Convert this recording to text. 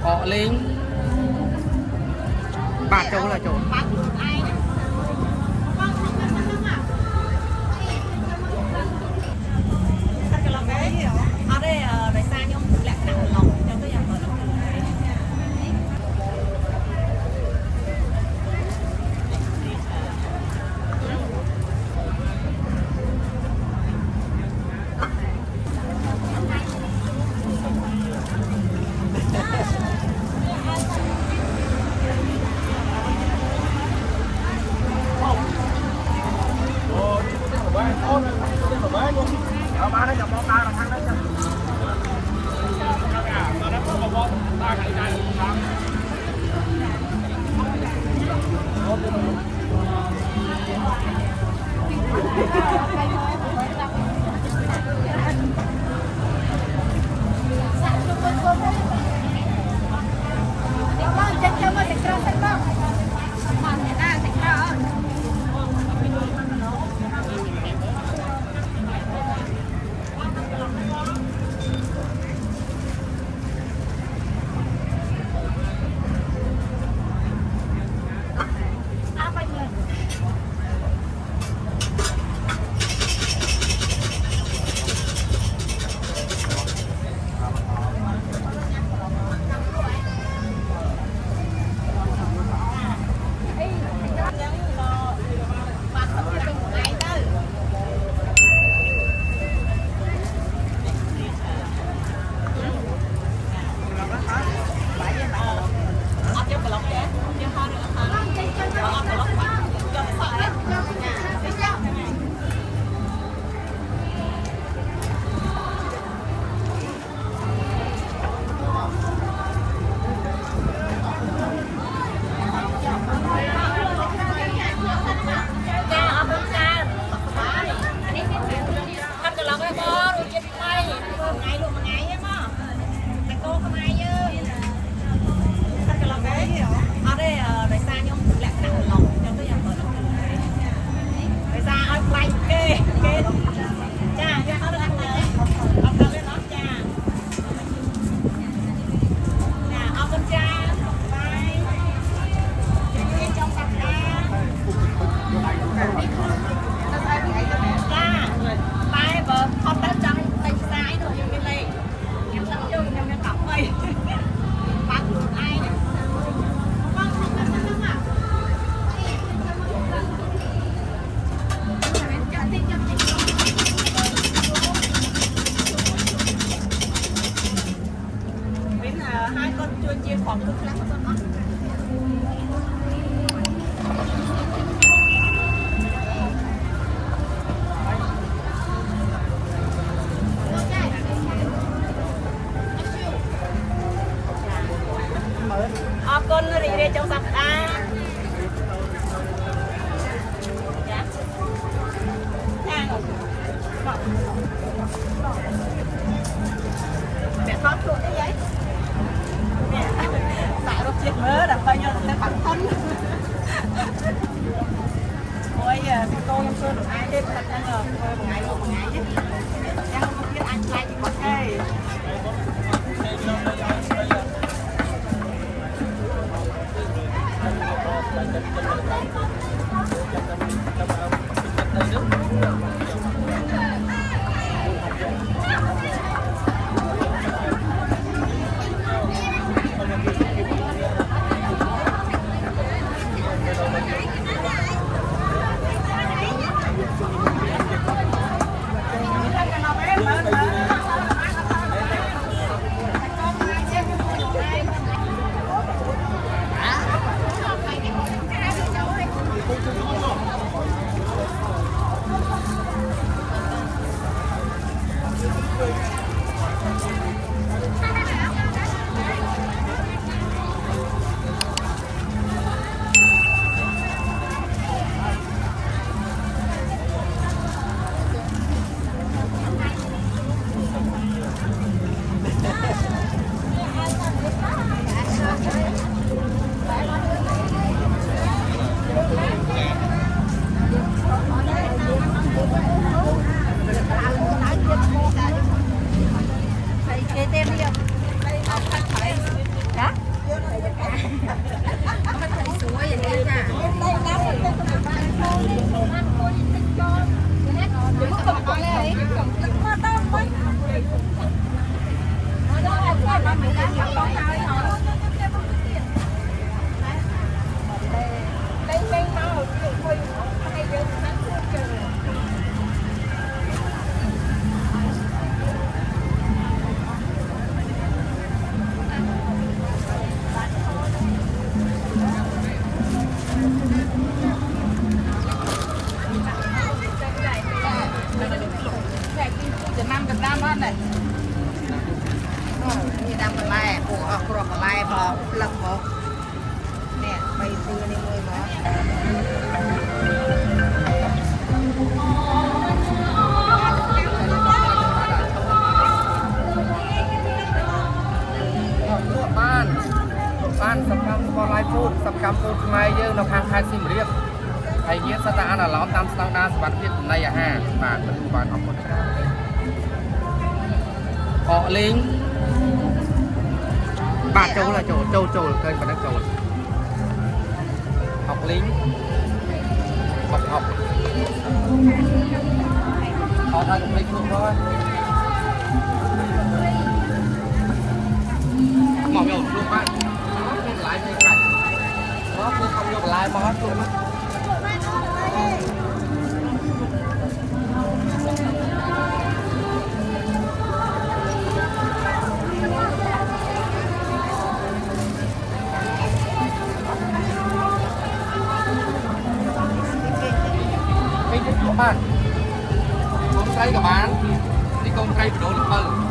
họ lên bạc châu là chỗ con rì rì trong sạch đá mẹ thoát luôn cái giấy mẹ xả đốt chiếc mớ đập bao nhiêu lên bản thân ôi thì cô em xưa được ai đêm thật ra ngờ một ngày chứ em không biết anh like thì có cái กรอกลายพอหลักพอเนี่ยไปซื้อในมือเนาะบ้านสำคัญบอลไลฟูดสำคัญฟูดไม้เยอะเราทางคายซิมเรียบไอ้เงี้ยสตาร์น่ะเราตามสตางดาสบัตรพิษใน5 บาทเป็นบาทขอบคุณออกลิงบาทโจละโจเกินกว่านั้นโจออกลิงขอบขอทานไปคุณเพราะว่าหมอไม่ออกลูกบ้านลายไม่ไก่เพราะคือคำยกลายบอสถูกไหมไม่ได้ตัวบ้านcon traiกับbạn đi con trai đồ lực hơn